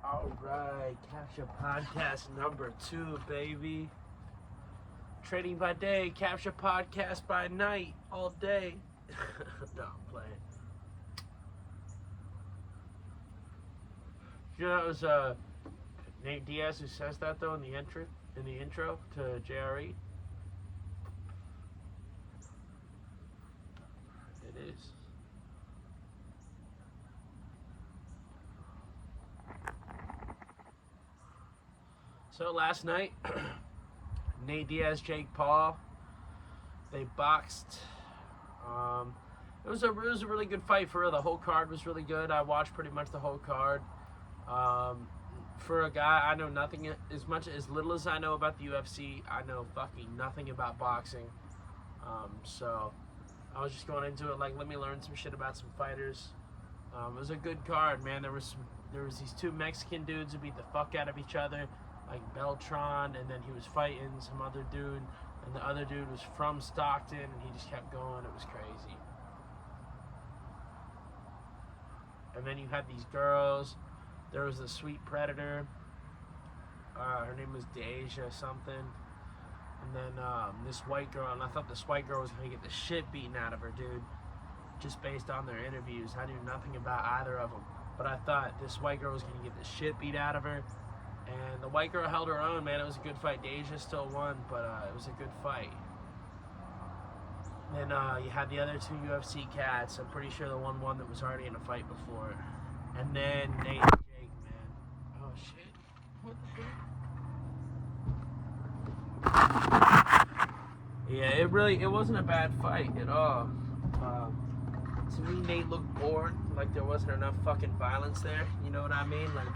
All right, CaptchaCast number 2, baby. Trading by day, CaptchaCast by night, all day. No, I'm playing. You know, it was Nate Diaz who says that though in the intro to JRE. It is. So last night, Nate Diaz, Jake Paul, they boxed. It was a really good fight for real. The whole card was really good. I watched pretty much the whole card. For a guy, I know nothing, as little as I know about the UFC, I know fucking nothing about boxing. So I was just going into it like, let me learn some shit about some fighters. It was a good card, man. There was these two Mexican dudes who beat the fuck out of each other, like Beltran, and then he was fighting some other dude, and the other dude was from Stockton, and he just kept going. It was crazy. And then you had these girls. There was the Sweet Predator. Her name was Diaz or something. And then this white girl, and I thought this white girl was going to get the shit beaten out of her, dude. Just based on their interviews. I knew nothing about either of them. But I thought this white girl was going to get the shit beat out of her. And the white girl held her own, man. It was a good fight. Diaz still won, but it was a good fight. Then you had the other two UFC cats. I'm pretty sure the one that was already in a fight before. And then Nate and Jake, man. Oh, shit. What the fuck? Yeah, it wasn't a bad fight at all. To me, Nate looked bored. Like there wasn't enough fucking violence there. You know what I mean? Like,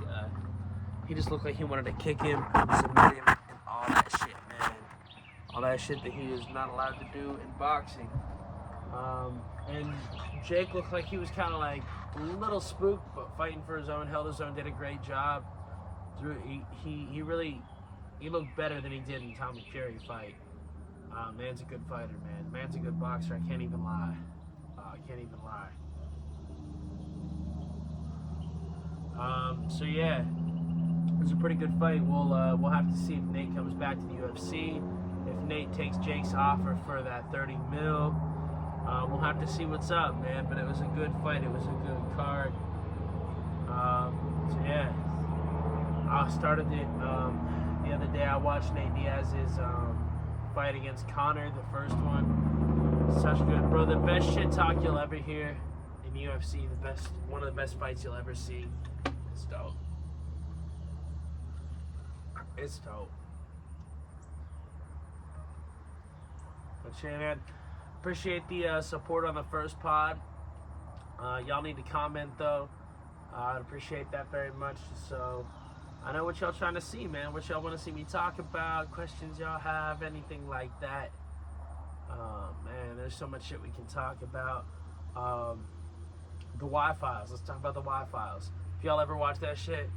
he just looked like he wanted to kick him, submit him, and all that shit, man. All that shit that he is not allowed to do in boxing. And Jake looked like he was kind of like a little spooked, but fighting for his own, held his own, did a great job. He looked better than he did in Tommy Fury fight. Man's a good fighter, man. Man's a good boxer. I can't even lie. So yeah. It was a pretty good fight. We'll have to see if Nate comes back to the UFC. If Nate takes Jake's offer for that 30 mil, we'll have to see what's up, man. But it was a good fight. It was a good card. So yeah, I started it the other day. I watched Nate Diaz's fight against Connor, the first one. Such good, bro. The best shit talk you'll ever hear in UFC. One of the best fights you'll ever see. It's dope. It's dope. But yeah, man, appreciate the support on the first pod. Y'all need to comment though. I'd appreciate that very much. So I know what y'all trying to see, man. What y'all want to see me talk about, questions y'all have, anything like that. Man, there's so much shit we can talk about. The Y-Files. Let's talk about the Y-Files. If y'all ever watch that shit.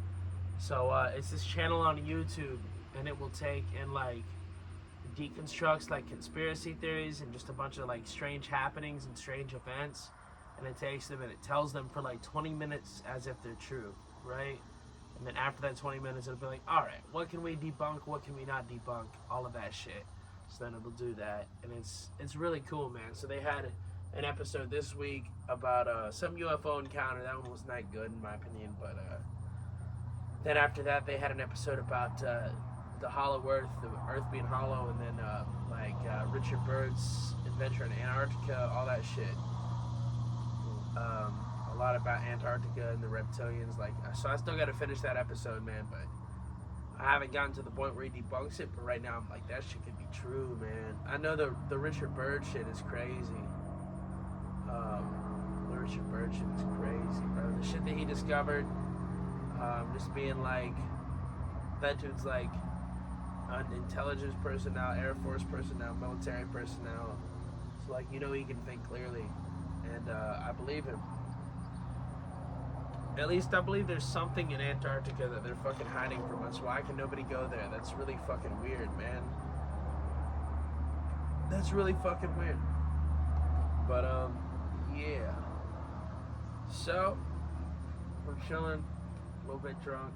So it's this channel on YouTube, and it will take and like deconstructs like conspiracy theories and just a bunch of like strange happenings and strange events, and it takes them and it tells them for like 20 minutes as if they're true, right? And then after that 20 minutes, it'll be like, all right, what can we debunk? What can we not debunk? All of that shit. So then it'll do that, and it's really cool, man. So they had an episode this week about some UFO encounter. That one was not good in my opinion, but then after that, they had an episode about the hollow Earth, the Earth being hollow, and then Richard Byrd's adventure in Antarctica, all that shit. A lot about Antarctica and the reptilians. So I still got to finish that episode, man. But I haven't gotten to the point where he debunks it. But right now, I'm like, that shit could be true, man. I know the Richard Byrd shit is crazy. The Richard Byrd shit is crazy, bro. The shit that he discovered. Just being like, that dude's like an intelligence personnel, Air Force personnel, military personnel. So like, you know, he can think clearly, and I believe him. At least I believe there's something in Antarctica that they're fucking hiding from us. Why can nobody go there? That's really fucking weird, man. That's really fucking weird. But yeah. So we're chilling. A little bit drunk.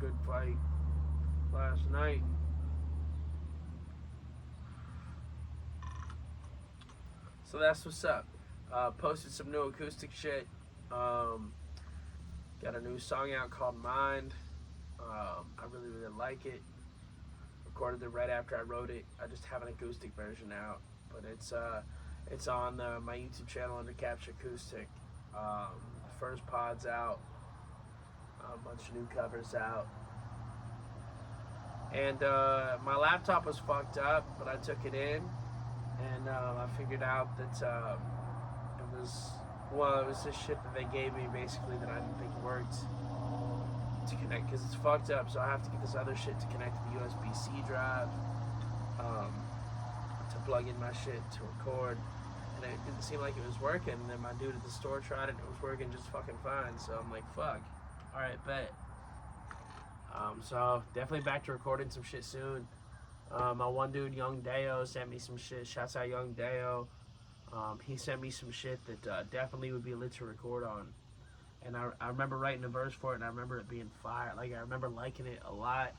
good fight last night. So that's what's up. Posted some new acoustic shit. Got a new song out called Mind. I really, really like it. Recorded it right after I wrote it. I just have an acoustic version out, but it's on my YouTube channel under CaptchaCast. First pod's out. A bunch of new covers out. And my laptop was fucked up, but I took it in, and I figured out that it was this shit that they gave me basically that I didn't think worked to connect, because it's fucked up. So I have to get this other shit to connect to the USB-C drive to plug in my shit to record, and it didn't seem like it was working. And then my dude at the store tried it, and it was working just fucking fine. So I'm like, fuck. All right, bet. So definitely back to recording some shit soon. My one dude, Young Deo, sent me some shit. Shouts out Young Deo. He sent me some shit that definitely would be lit to record on. And I remember writing a verse for it, and I remember it being fire. Like, I remember liking it a lot,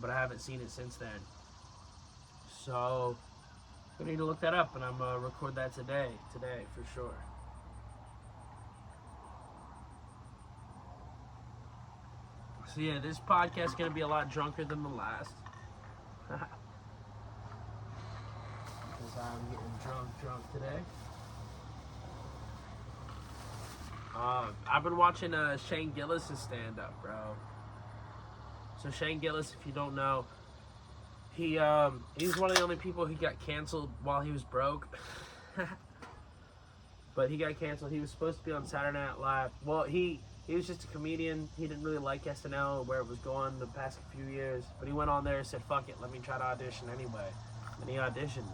but I haven't seen it since then. So we need to look that up, and I'm gonna record that today for sure. So yeah, this podcast is gonna be a lot drunker than the last. Because I'm getting drunk today. I've been watching Shane Gillis' stand-up, bro. So Shane Gillis, if you don't know, he's one of the only people who got canceled while he was broke. But he got canceled. He was supposed to be on Saturday Night Live. Well, he was just a comedian. He didn't really like SNL, where it was going the past few years. But he went on there and said, fuck it, let me try to audition anyway. And he auditioned.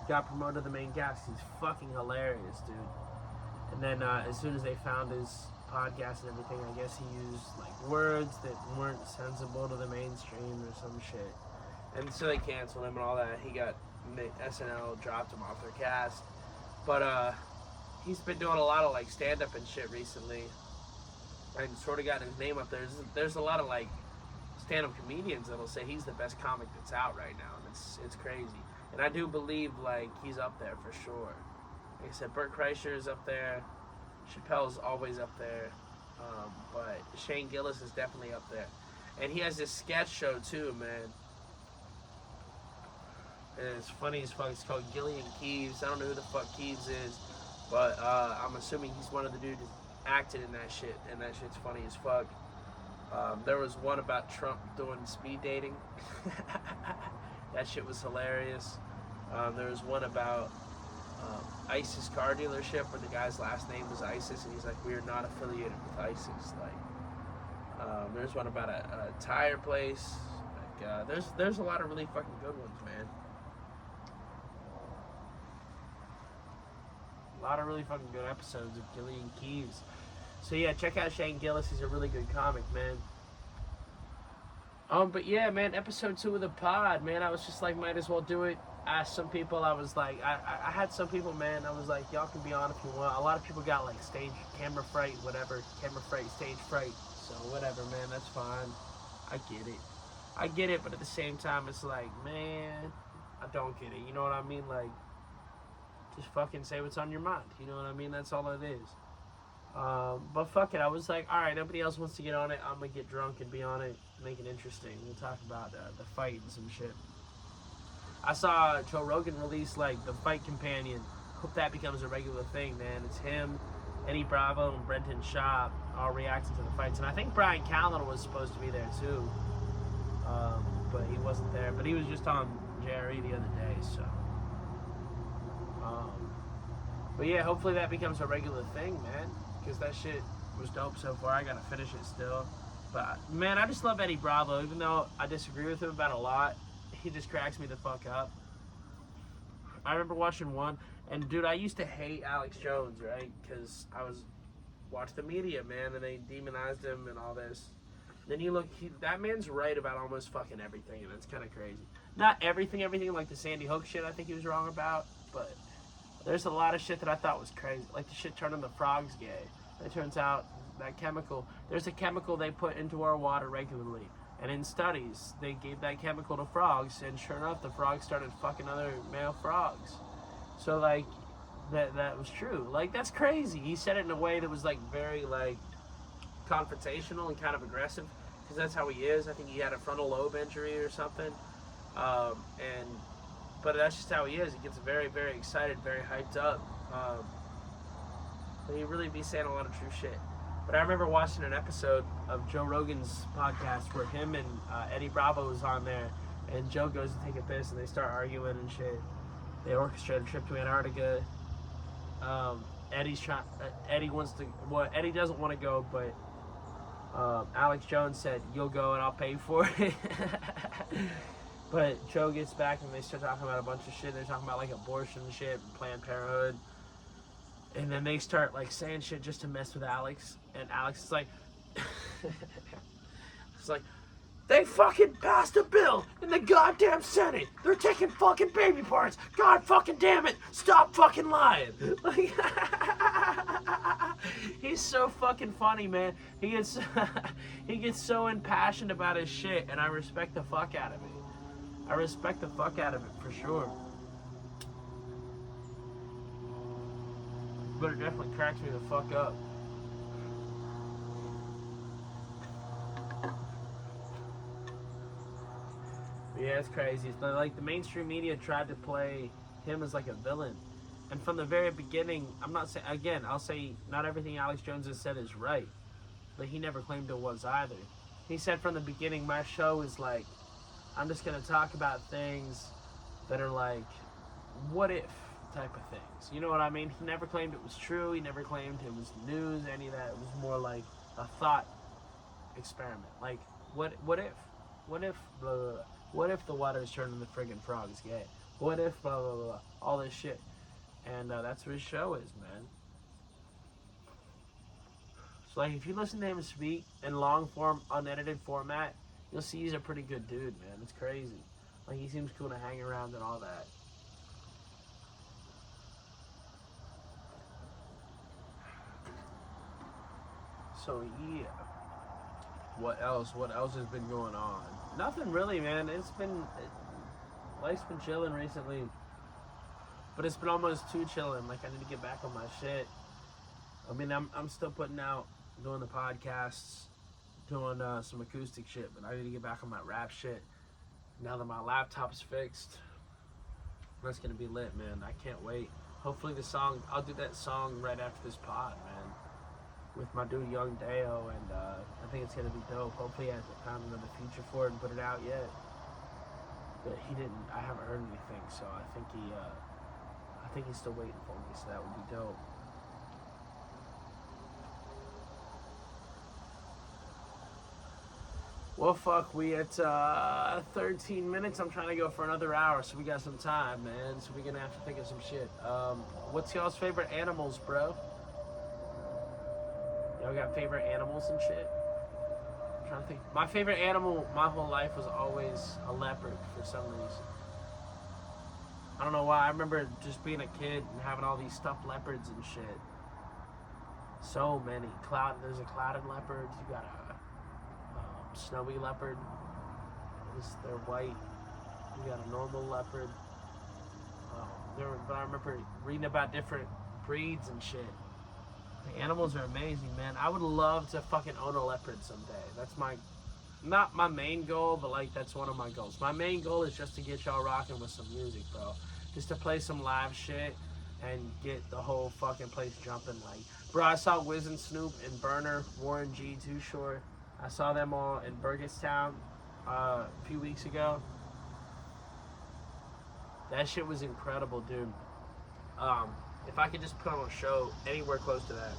Got promoted to the main cast. He's fucking hilarious, dude. And then as soon as they found his podcast and everything, I guess he used like words that weren't sensible to the mainstream or some shit. And so they canceled him and all that. He got SNL dropped him off their cast. But he's been doing a lot of like stand-up and shit recently, and sort of got his name up there. There's a lot of like stand-up comedians that'll say he's the best comic that's out right now, and it's crazy. And I do believe like he's up there for sure. Like I said, Bert Kreischer is up there. Chappelle's always up there. But Shane Gillis is definitely up there. And he has this sketch show too, man. And it's funny as fuck. It's called Gilly and Keeves. I don't know who the fuck Keeves is, but I'm assuming he's one of the dudes that acted in that shit. And that shit's funny as fuck. There was one about Trump doing speed dating. That shit was hilarious. There was one about ISIS car dealership where the guy's last name was ISIS, and he's like, we are not affiliated with ISIS. Like, there's one about a tire place. Like, there's a lot of really fucking good ones, man. A lot of really fucking good episodes of Gilly and Keeves. So yeah, check out Shane Gillis. He's a really good comic, man. But yeah, man, episode 2 of the pod, man. I was just like, might as well do it. Asked some people. I was like, I had some people, man. I was like, y'all can be on if you want. A lot of people got like stage camera fright, whatever, camera fright, stage fright. So whatever, man. That's fine. I get it, but at the same time, it's like, man, I don't get it. You know what I mean? Like, just fucking say what's on your mind. You know what I mean? That's all it is. But fuck it. I was like, all right, nobody else wants to get on it. I'm gonna get drunk and be on it, make it interesting. We'll talk about the fight and some shit. I saw Joe Rogan release like the fight companion. Hope that becomes a regular thing, man. It's him, Eddie Bravo, and Brenton Schaub all reacting to the fights. And I think Brian Callen was supposed to be there too, but he wasn't there. But he was just on JRE the other day, so. But yeah, hopefully that becomes a regular thing, man. Because that shit was dope so far. I gotta finish it still. But man, I just love Eddie Bravo, even though I disagree with him about a lot. He just cracks me the fuck up. I remember watching one, and dude, I used to hate Alex Jones, right? Because I was watching the media, man, and they demonized him and all this. Then you look, that man's right about almost fucking everything, and it's kind of crazy. Not everything like the Sandy Hook shit I think he was wrong about, but there's a lot of shit that I thought was crazy. Like the shit turning the frogs gay. It turns out that chemical, there's a chemical they put into our water regularly. And in studies, they gave that chemical to frogs, and sure enough, the frogs started fucking other male frogs. So, like, that was true. Like, that's crazy. He said it in a way that was, like, very, like, confrontational and kind of aggressive, because that's how he is. I think he had a frontal lobe injury or something. But that's just how he is. He gets very, very excited, very hyped up. But he really be saying a lot of true shit. But I remember watching an episode of Joe Rogan's podcast where him and Eddie Bravo was on there, and Joe goes to take a piss, and they start arguing and shit. They orchestrate a trip to Antarctica. Eddie wants to. Well, Eddie doesn't want to go, but Alex Jones said, "You'll go, and I'll pay for it." But Joe gets back, and they start talking about a bunch of shit. They're talking about like abortion and shit, and Planned Parenthood. And then they start like saying shit just to mess with Alex. And Alex is like, it's like, they fucking passed a bill in the goddamn Senate. They're taking fucking baby parts. God fucking damn it. Stop fucking lying. Like, he's so fucking funny, man. He gets so impassioned about his shit, and I respect the fuck out of it. I respect the fuck out of it for sure. But it definitely cracks me the fuck up. But yeah, it's crazy. It's like the mainstream media tried to play him as like a villain. And from the very beginning, I'm not saying, again, I'll say not everything Alex Jones has said is right. But he never claimed it was either. He said from the beginning, my show is like, I'm just going to talk about things that are like, what if type of things. You know what I mean? He never claimed it was true. He never claimed it was news, any of that. It was more like a thought experiment. Like, what if? What if, blah, blah, blah. What if the water is turning the friggin' frogs gay? What if, blah, blah, blah, all this shit. And that's what his show is, man. So, like, if you listen to him speak in long form, unedited format, you'll see he's a pretty good dude, man. It's crazy. Like, he seems cool to hang around and all that. So, yeah. What else? What else has been going on? Nothing really, man. Life's been chilling recently. But it's been almost too chilling. Like, I need to get back on my shit. I mean, I'm still putting out, doing the podcasts, doing some acoustic shit, but I need to get back on my rap shit. Now that my laptop's fixed, that's gonna be lit, man. I can't wait. Hopefully I'll do that song right after this pod, man, with my dude Young Deo, and I think it's gonna be dope. Hopefully he hasn't found another feature for it and put it out yet. But he didn't. I haven't heard anything, so I think he's still waiting for me. So that would be dope. Well, fuck, we at 13 minutes. I'm trying to go for another hour, so we got some time, man. So we're gonna have to think of some shit. What's y'all's favorite animals, bro? Y'all got favorite animals and shit? I'm trying to think. My favorite animal my whole life was always a leopard for some reason. I don't know why. I remember just being a kid and having all these stuffed leopards and shit. So many. There's a clouded leopard. You got a snowy leopard. They're white. You got a normal leopard. But I remember reading about different breeds and shit. The animals are amazing, man. I would love to fucking own a leopard someday. That's not my main goal, but like that's one of my goals. My main goal is just to get y'all rocking with some music, bro. Just to play some live shit and get the whole fucking place jumping. Like, bro, I saw Wiz and Snoop and Burner, Warren G, Too Short. I saw them all in Burgettstown a few weeks ago. That shit was incredible, dude. If I could just put on a show anywhere close to that,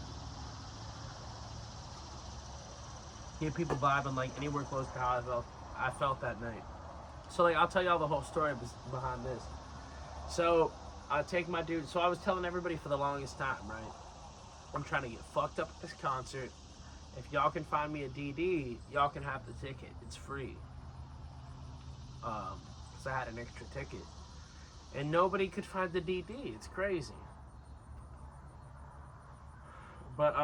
get people vibing like anywhere close to how I felt that night. So like, I'll tell y'all the whole story behind this. So I take my dude. So I was telling everybody for the longest time, right? I'm trying to get fucked up at this concert. If y'all can find me a DD, y'all can have the ticket. It's free. Because I had an extra ticket. And nobody could find the DD. It's crazy. But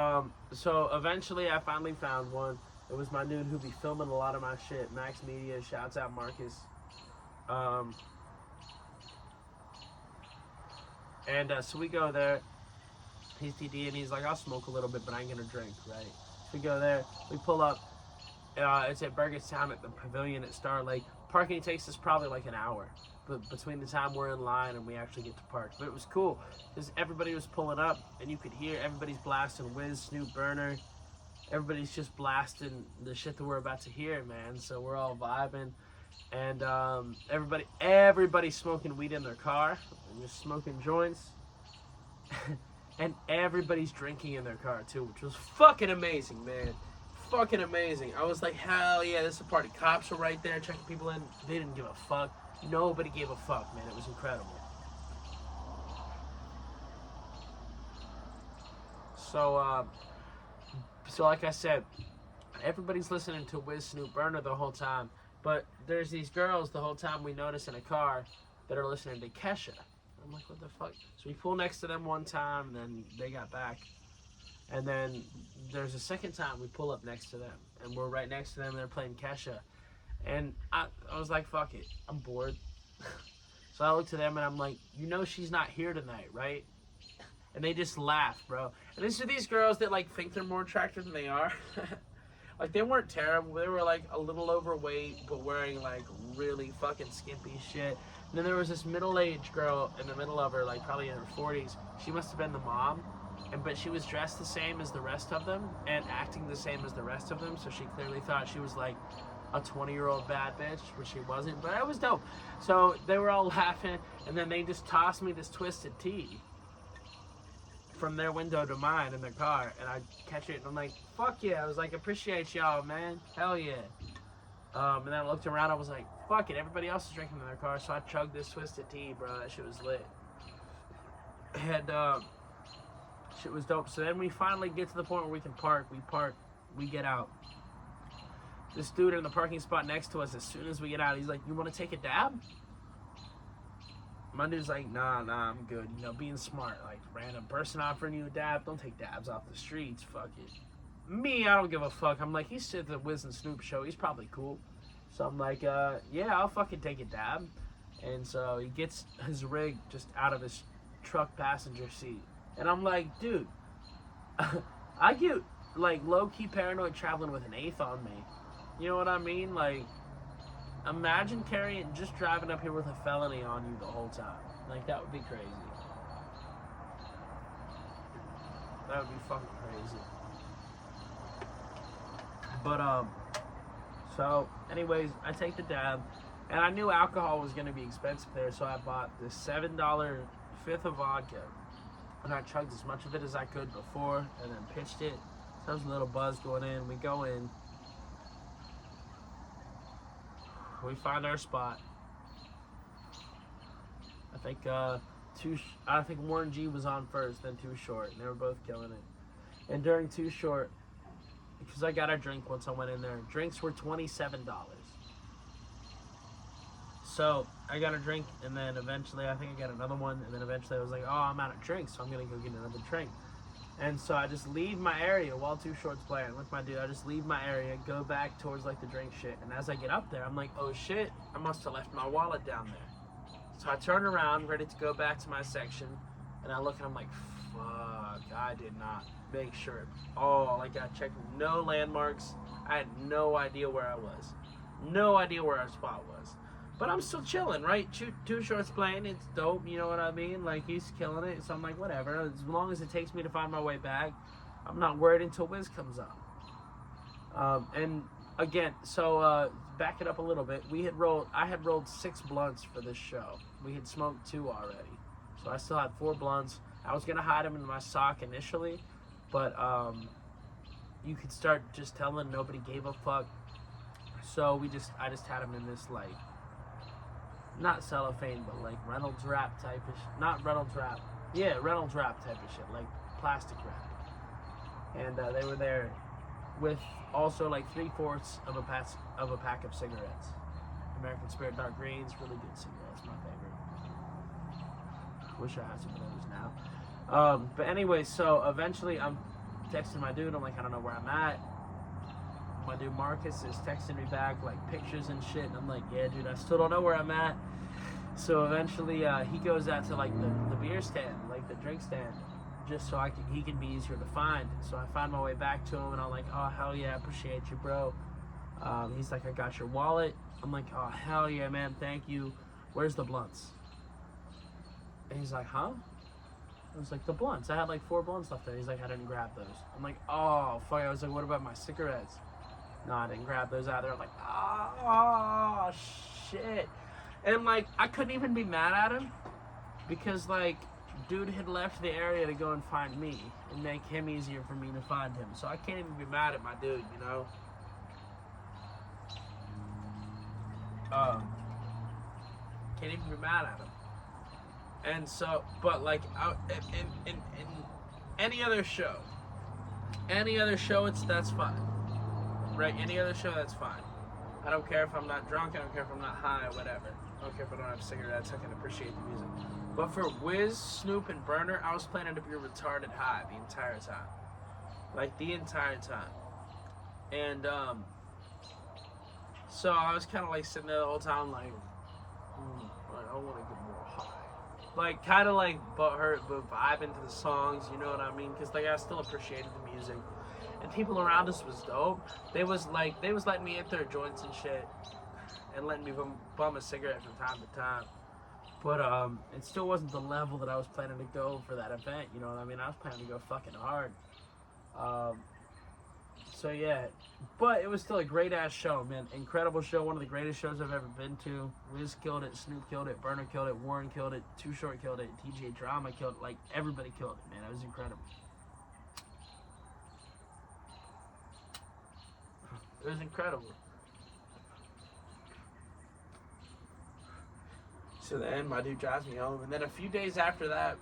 so eventually I finally found one. It was my dude who be filming a lot of my shit, Max Media. Shouts out Marcus. So we go there. He's TD and he's like, I'll smoke a little bit, but I ain't gonna drink, right? So we go there. We pull up. It's at Burgettstown at the Pavilion at Star Lake. Parking takes us probably like an hour, but between the time we're in line and we actually get to park. But it was cool because everybody was pulling up and you could hear everybody's blasting Wiz, Snoop, Burner. Everybody's just blasting the shit that we're about to hear, man. So we're all vibing, and everybody's smoking weed in their car and just smoking joints, and everybody's drinking in their car too, which was fucking amazing, man. Fucking amazing. I was like, hell yeah, this is a party. Cops were right there checking people in. They didn't give a fuck. Nobody gave a fuck, man. It was incredible. So like I said, everybody's listening to Wiz, Snoop, Burner the whole time, but there's these girls the whole time we notice in a car that are listening to Kesha. I'm like, what the fuck? So we pull next to them one time, and then they got back. And then there's a second time we pull up next to them, and we're right next to them, and they're playing Kesha. And I was like, fuck it, I'm bored. So I look to them, and I'm like, you know she's not here tonight, right? And they just laugh, bro. And these are these girls that, like, think they're more attractive than they are. Like, they weren't terrible. They were, like, a little overweight, but wearing, like, really fucking skimpy shit. And then there was this middle-aged girl in the middle of her, like, probably in her 40s. She must have been the mom. But she was dressed the same as the rest of them and acting the same as the rest of them. So she clearly thought she was, like, a 20-year-old bad bitch, which she wasn't. But it was dope. So they were all laughing, and then they just tossed me this Twisted Tea from their window to mine in their car, and I catch it, and I'm like, fuck yeah. I was like, appreciate y'all, man. Hell yeah. And then I looked around, I was like, fuck it, everybody else is drinking in their car, so I chugged this Twisted Tea, bro. That shit was lit. And shit was dope. So then we finally get to the point where we can park. We park, we get out. This dude in the parking spot next to us, as soon as we get out, he's like, you want to take a dab? My dude's like, nah, I'm good. You know, being smart. Like, random person offering you a dab, don't take dabs off the streets. Fuck it. Me, I don't give a fuck. I'm like, he's at the Wiz and Snoop show. He's probably cool. So I'm like, yeah, I'll fucking take a dab. And so he gets his rig just out of his truck passenger seat. And I'm like, dude, I get, like, low-key paranoid traveling with an eighth on me. You know what I mean? Like, imagine just driving up here with a felony on you the whole time. Like, that would be crazy. That would be fucking crazy. But, so, anyways, I take the dab, and I knew alcohol was going to be expensive there, so I bought this $7 fifth of vodka, and I chugged as much of it as I could before, and then pitched it. So there was a little buzz going in. We go in. We find our spot. I think Warren G was on first, then Too Short, and they were both killing it. And during Too Short, because I got a drink once I went in there, drinks were $27. So I got a drink, and then eventually I think I got another one, and then eventually I was like, oh, I'm out of drinks, so I'm gonna go get another drink. And so I just leave my area while Too Short's playing with my dude. I just leave my area, go back towards like the drink shit. And as I get up there, I'm like, oh shit, I must have left my wallet down there. So I turn around, ready to go back to my section. And I look and I'm like, fuck, I did not make sure. Oh, like I checked no landmarks. I had no idea where I was. No idea where our spot was. But I'm still chilling, right? Too Short's playing, it's dope, you know what I mean? Like, he's killing it, so I'm like, whatever. As long as it takes me to find my way back, I'm not worried until Wiz comes on. And again, so back it up a little bit. I had rolled 6 blunts for this show. We had smoked 2 already. So I still had 4 blunts. I was going to hide them in my sock initially, but you could start just telling nobody gave a fuck. So I just had them in this, like, not cellophane, but like Reynolds wrap type of shit. Not Reynolds wrap. Yeah, Reynolds wrap type of shit, like plastic wrap. And they were there with also like 3/4 of a pack of cigarettes. American Spirit Dark Greens, really good cigarettes, my favorite. Wish I had some of those now. But anyway, so eventually I'm texting my dude. I'm like, I don't know where I'm at. My dude Marcus is texting me back like pictures and shit, and I'm like, yeah, dude, I still don't know where I'm at. So eventually, he goes out to like the beer stand, like the drink stand, just so he can be easier to find. So I find my way back to him, and I'm like, oh hell yeah, appreciate you, bro. He's like, I got your wallet. I'm like, oh hell yeah, man, thank you. Where's the blunts? And he's like, huh? I was like, the blunts. I had like 4 blunts left there. He's like, I didn't grab those. I'm like, oh fuck. I was like, what about my cigarettes? No, I didn't grab those either. I'm like, oh shit. And like, I couldn't even be mad at him because like, dude had left the area to go and find me and make him easier for me to find him. So I can't even be mad at my dude, you know? Can't even be mad at him. And so, but like, in any other show, that's fine, right? Any other show, that's fine. I don't care if I'm not drunk. I don't care if I'm not high or whatever. I don't care if I don't have cigarettes. I can appreciate the music. But for Wiz, Snoop, and Burner, I was planning to be retarded high the entire time, like the entire time. And so I was kind of like sitting there the whole time, like I want to get more high. Like, kind of like butthurt, but vibing to the songs, you know what I mean? Because, like, I still appreciated the music. And people around us was dope. They was letting me hit their joints and shit. And letting me bum a cigarette from time to time. But, it still wasn't the level that I was planning to go for that event, you know what I mean? I was planning to go fucking hard. So, yeah. But it was still a great-ass show, man. Incredible show. One of the greatest shows I've ever been to. Wiz killed it. Snoop killed it. Burner killed it. Warren killed it. Too Short killed it. TJ Drama killed it. Like, everybody killed it, man. It was incredible. It was incredible. So then my dude drives me home. And then a few days after that,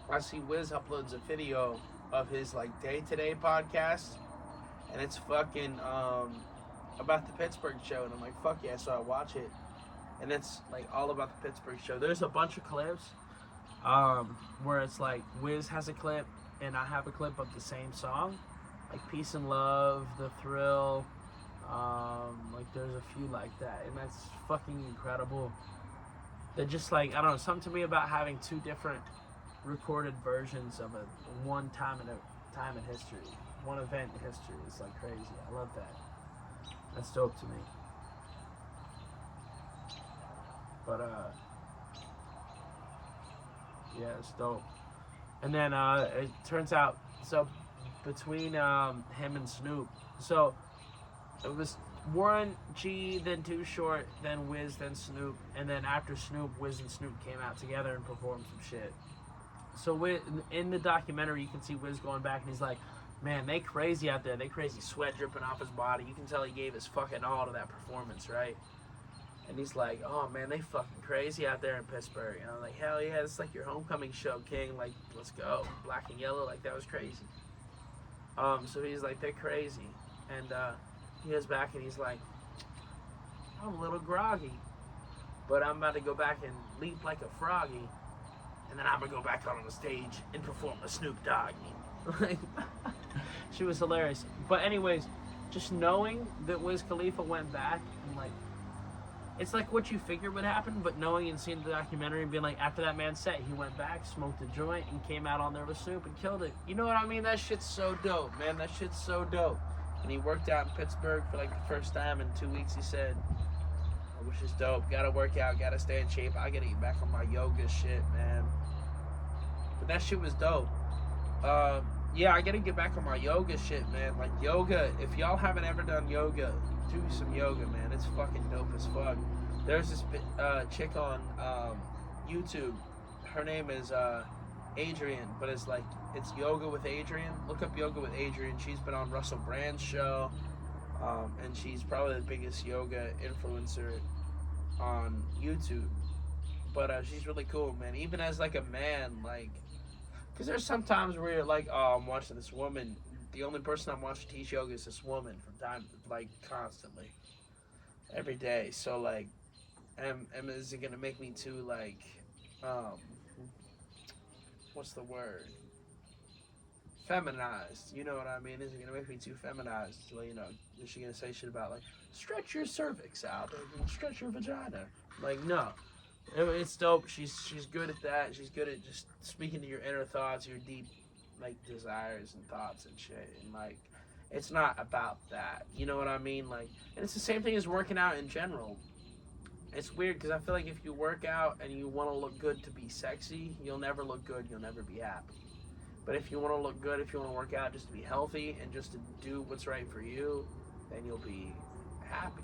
I see Wiz uploads a video of his, like, day-to-day podcast. And it's fucking about the Pittsburgh show. And I'm like, fuck yeah. So I watch it. And it's like all about the Pittsburgh show. There's a bunch of clips where it's like Wiz has a clip and I have a clip of the same song. Like Peace and Love, The Thrill. Like there's a few like that. And that's fucking incredible. They're just like, I don't know, something to me about having 2 different recorded versions of one time in history. One event in history. It's like crazy. I love that. That's dope to me. But yeah, it's dope. And then it turns out, so between him and Snoop, so it was Warren G, then Too Short, then Wiz, then Snoop, and then after Snoop, Wiz and Snoop came out together and performed some shit. So in the documentary, you can see Wiz going back and he's like, man, they crazy out there. They crazy, sweat dripping off his body. You can tell he gave his fucking all to that performance, right? And he's like, oh man, they fucking crazy out there in Pittsburgh. And I'm like, hell yeah, it's like your homecoming show, King. Like, let's go. Black and yellow, like that was crazy. So he's like, they're crazy. And he goes back and he's like, I'm a little groggy, but I'm about to go back and leap like a froggy. And then I'm gonna go back on the stage and perform a Snoop Doggy. Like, she was hilarious. But anyways, just knowing that Wiz Khalifa went back and like, it's like what you figure would happen, but knowing and seeing the documentary and being like, after that man's set, he went back, smoked a joint, and came out on there with Snoop and killed it. You know what I mean? That shit's so dope, man. That shit's so dope. And he worked out in Pittsburgh for like the first time in 2 weeks, he said, which is dope. Gotta work out, gotta stay in shape. I gotta get back on my yoga shit, man. But that shit was dope. Yeah, I gotta get back on my yoga shit, man. Like yoga, if y'all haven't ever done yoga, do some yoga, man. It's fucking dope as fuck. There's this chick on YouTube. Her name is Adrian, but it's Yoga with Adrian. Look up Yoga with Adrian. She's been on Russell Brand's show, and she's probably the biggest yoga influencer on YouTube. But she's really cool, man. Even as like a man, like, because there's some times where you're like, oh, I'm watching this woman. The only person I'm watching teach yoga is this woman from time, like, constantly, every day. So like, is it gonna make me too like, what's the word? feminized. You know what I mean? Is it gonna make me too feminized? Well, you know, is she gonna say shit about like stretch your cervix out or stretch your vagina? Like, no. It's dope. She's good at that. She's good at just speaking to your inner thoughts, your deep like desires and thoughts and shit. And like, it's not about that. You know what I mean? Like, and it's the same thing as working out in general. It's weird because I feel like if you work out and you want to look good to be sexy, you'll never look good. You'll never be happy. But if you want to look good, if you want to work out just to be healthy and just to do what's right for you, then you'll be happy.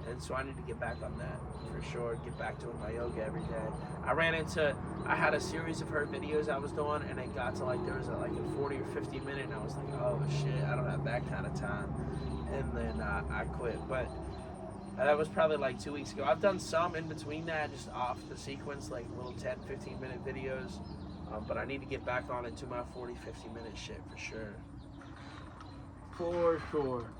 And so I need to get back on that for sure. Get back doing my yoga every day. I had a series of her videos I was doing, and it got to like, there was like a 40 or 50 minute, and I was like, oh shit, I don't have that kind of time. And then I quit. But that was probably like 2 weeks ago. I've done some in between that, just off the sequence, like little 10, 15 minute videos. But I need to get back on into my 40, 50 minute shit for sure. For sure.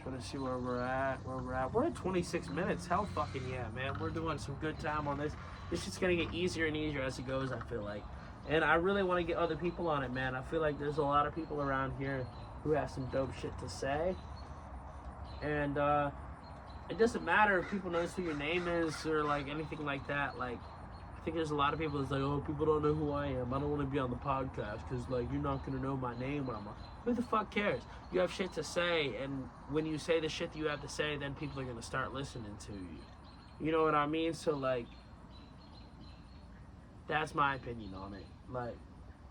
Trying to see where we're at. We're at 26 minutes. Hell fucking yeah, man. We're doing some good time on this. It's just gonna get easier and easier as it goes, I feel like. And I really want to get other people on it, man. I feel like there's a lot of people around here who have some dope shit to say. And it doesn't matter if people notice who your name is or like anything like that. Like, I think there's a lot of people that's like, oh, people don't know who I am. I don't want to be on the podcast because like you're not gonna know my name when I'm on. Who the fuck cares? You have shit to say, and when you say the shit that you have to say, then people are gonna start listening to you. You know what I mean? So like, that's my opinion on it. Like,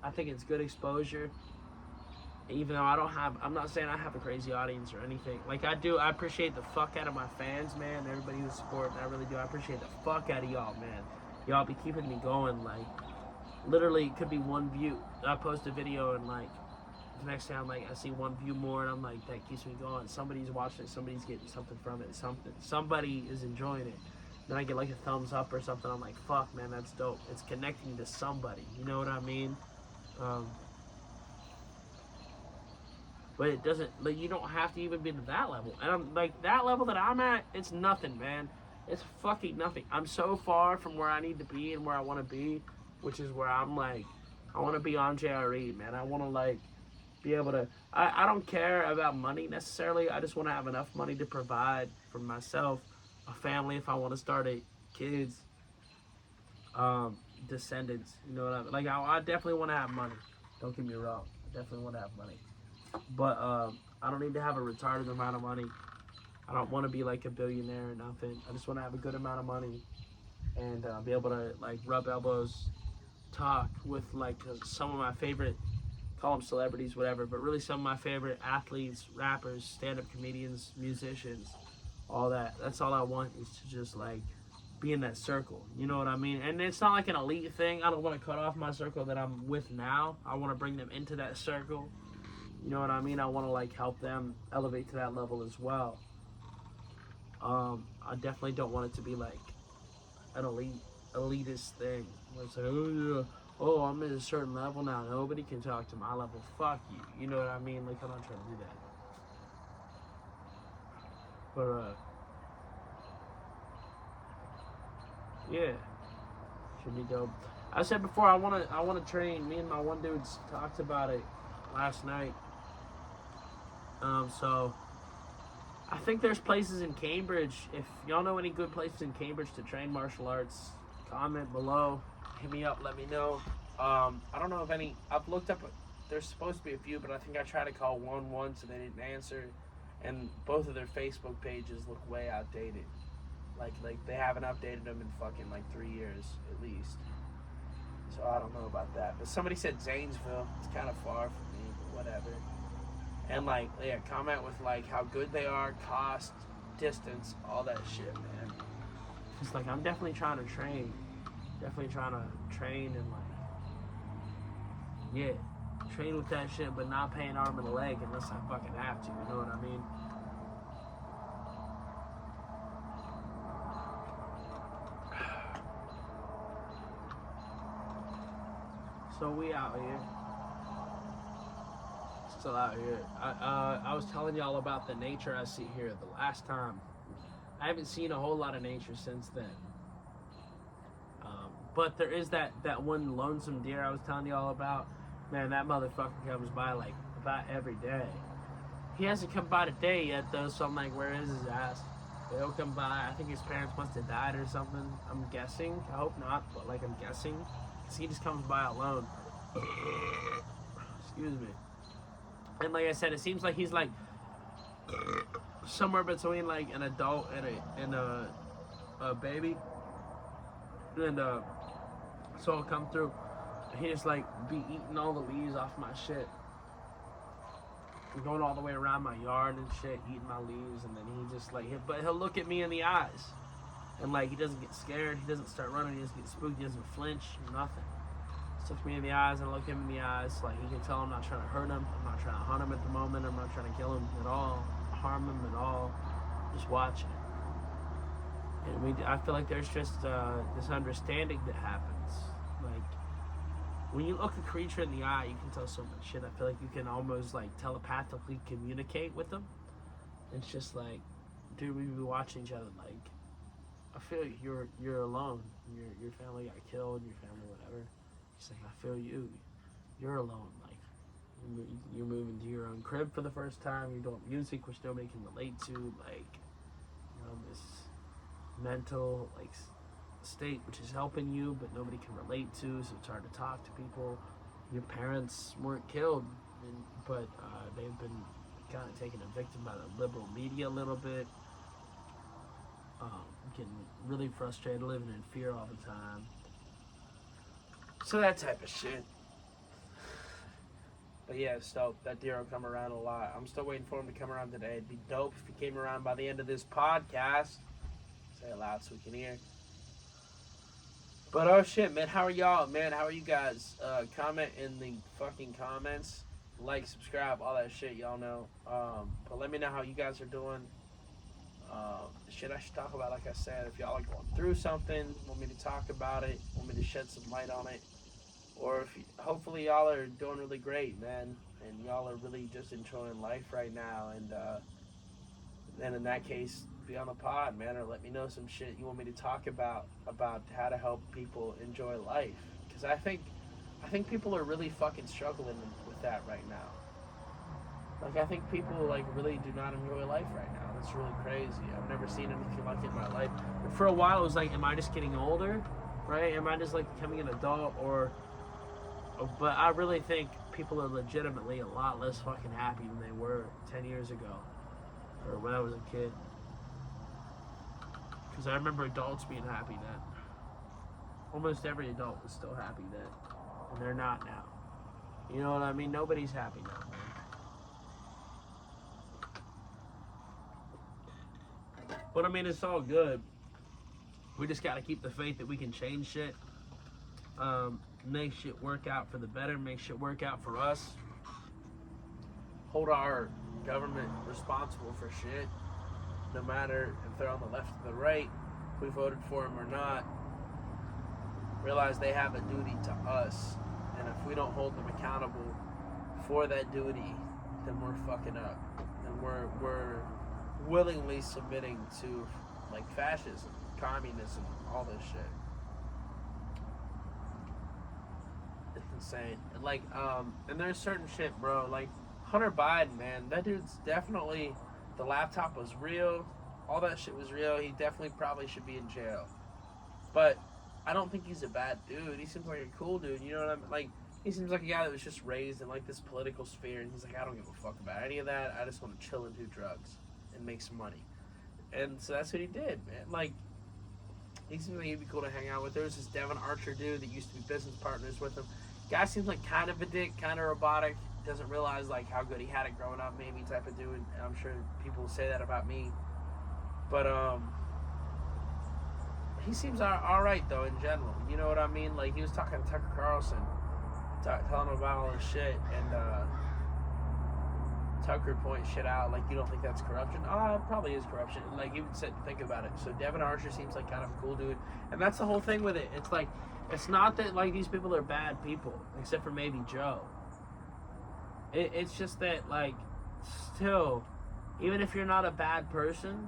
I think it's good exposure. Even though I'm not saying I have a crazy audience or anything. Like, I appreciate the fuck out of my fans, man. Everybody who's supporting, I really do. I appreciate the fuck out of y'all, man. Y'all be keeping me going. Like, literally, it could be one view. I post a video and like, the next time, like, I see one view more, and I'm like, that keeps me going. Somebody's watching it. Somebody's getting something from it. Somebody is enjoying it. Then I get like a thumbs up or something. I'm like, fuck, man, that's dope. It's connecting to somebody. You know what I mean? But it doesn't, like, you don't have to even be to that level. And I'm like, that level that I'm at, it's nothing, man. It's fucking nothing. I'm so far from where I need to be and where I want to be, which is where I'm like, I want to be on JRE, man. I want to like be able to, I don't care about money necessarily. I just want to have enough money to provide for myself, a family if I want to start it, kids, descendants, you know what I mean? Like, I definitely want to have money. Don't get me wrong. I definitely want to have money. But I don't need to have a retarded amount of money. I don't want to be like a billionaire or nothing. I just want to have a good amount of money and be able to like rub elbows, talk with like some of my favorite, call them celebrities, whatever, but really some of my favorite athletes, rappers, stand-up comedians, musicians, all that. That's all I want, is to just like be in that circle. You know what I mean? And it's not like an elite thing. I don't want to cut off my circle that I'm with now. I want to bring them into that circle. You know what I mean? I want to like help them elevate to that level as well. I definitely don't want it to be like an elitist thing where it's like, oh yeah, oh, I'm at a certain level now. Nobody can talk to my level. Fuck you. You know what I mean? Like, I'm not trying to do that. But yeah, should be dope. I said before, I wanna train. Me and my one dudes talked about it last night. So I think there's places in Cambridge. If y'all know any good places in Cambridge to train martial arts, comment below. Hit me up. Let me know. I don't know if any. I've looked up. There's supposed to be a few, but I think I tried to call one once and they didn't answer. And both of their Facebook pages look way outdated. Like they haven't updated them in fucking like 3 years at least. So I don't know about that. But somebody said Zanesville. It's kind of far from me, but whatever. And like, yeah, comment with like how good they are, cost, distance, all that shit, man. It's like, I'm definitely trying to train. Definitely trying to train and like, yeah, train with that shit, but not pay an arm and a leg unless I fucking have to. You know what I mean? So we out here. Still out here. I was telling y'all about the nature I see here the last time. I haven't seen a whole lot of nature since then. But there is that one lonesome deer I was telling you all about. Man, that motherfucker comes by like about every day. He hasn't come by today yet though, so I'm like, where is his ass? He'll come by. I think his parents must have died or something. I'm guessing. I hope not, but like I'm guessing. Cause he just comes by alone. Excuse me. And like I said, it seems like he's like somewhere between like an adult and a baby. And so he'll come through. He just like be eating all the leaves off my shit. Going all the way around my yard and shit, eating my leaves, and then he just like, but he'll look at me in the eyes, and like he doesn't get scared, he doesn't start running, he doesn't get spooked, he doesn't flinch, nothing. He looks me in the eyes and I look him in the eyes, like he can tell I'm not trying to hurt him, I'm not trying to hunt him at the moment, I'm not trying to kill him at all, harm him at all, just watching. And I feel like there's just this understanding that happens, like. When you look a creature in the eye, you can tell so much shit. I feel like you can almost like telepathically communicate with them. It's just like, dude, we be watching each other. Like, I feel you're alone. Your family got killed. Your family, whatever. He's like, I feel you. You're alone. Like, you're moving to your own crib for the first time. You're doing music which nobody can relate to. Like, you know, this mental like state which is helping you but nobody can relate to, so it's hard to talk to people. Your parents weren't killed, but they've been kind of taken a victim by the liberal media a little bit, getting really frustrated, living in fear all the time, so that type of shit. But yeah, so that deer will come around a lot. I'm still waiting for him to come around today. It'd be dope if he came around by the end of this podcast. Say it loud so we can hear. But oh shit, man, how are y'all? Man, how are you guys? Comment in the fucking comments. Like, subscribe, all that shit, y'all know. But let me know how you guys are doing. Shit I should talk about, like I said. If y'all are going through something, want me to talk about it, want me to shed some light on it. Or if hopefully y'all are doing really great, man. And y'all are really just enjoying life right now. And then in that case, be on the pod, man, or let me know some shit you want me to talk about how to help people enjoy life, because I think people are really fucking struggling with that right now. Like, I think people like really do not enjoy life right now. That's really crazy. I've never seen anything like it in my life. And for a while it was like, am I just getting older, right? Am I just like becoming an adult, but I really think people are legitimately a lot less fucking happy than they were 10 years ago or when I was a kid. Because I remember adults being happy then. Almost every adult was still happy then. And they're not now. You know what I mean? Nobody's happy now, man. But I mean, it's all good. We just gotta keep the faith that we can change shit. Make shit work out for the better. Make shit work out for us. Hold our government responsible for shit. No matter if they're on the left or the right, if we voted for them or not, realize they have a duty to us. And if we don't hold them accountable for that duty, then we're fucking up. And we're willingly submitting to like fascism, communism, all this shit. It's insane. Like, and there's certain shit, bro. Like Hunter Biden, man, that dude's definitely. The laptop was real. All that shit was real. He definitely probably should be in jail. But I don't think he's a bad dude. He seems like a cool dude. You know what I mean? Like, he seems like a guy that was just raised in like this political sphere. And he's like, I don't give a fuck about any of that. I just want to chill and do drugs and make some money. And so that's what he did, man. Like, he seems like he'd be cool to hang out with. There was this Devin Archer dude that used to be business partners with him. Guy seems like kind of a dick, kind of robotic. Doesn't realize like how good he had it growing up, maybe, type of dude. And I'm sure people will say that about me, but he seems all right though in general. You know what I mean? Like, he was talking to Tucker Carlson, telling him about all this shit, and Tucker points shit out like, you don't think that's corruption? It probably is corruption. And like, he would sit and think about it. So Devin Archer seems like kind of a cool dude, and that's the whole thing with it. It's like, it's not that like these people are bad people, except for maybe Joe. It's just that, like, still, even if you're not a bad person,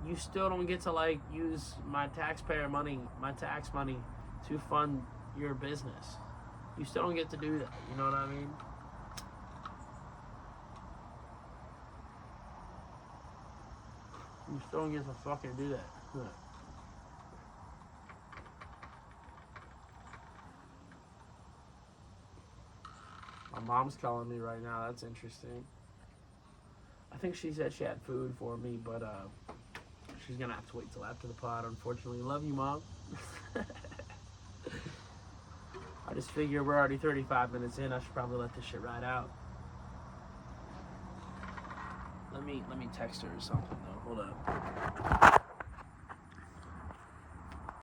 you still don't get to, like, use my taxpayer money, my tax money, to fund your business. You still don't get to do that. You know what I mean? You still don't get to fucking do that. Huh. My mom's calling me right now. That's interesting. I think she said she had food for me, but she's gonna have to wait till after the pod, unfortunately. Love you, Mom. I just figure we're already 35 minutes in. I should probably let this shit ride out. Let me text her or something though. Hold up.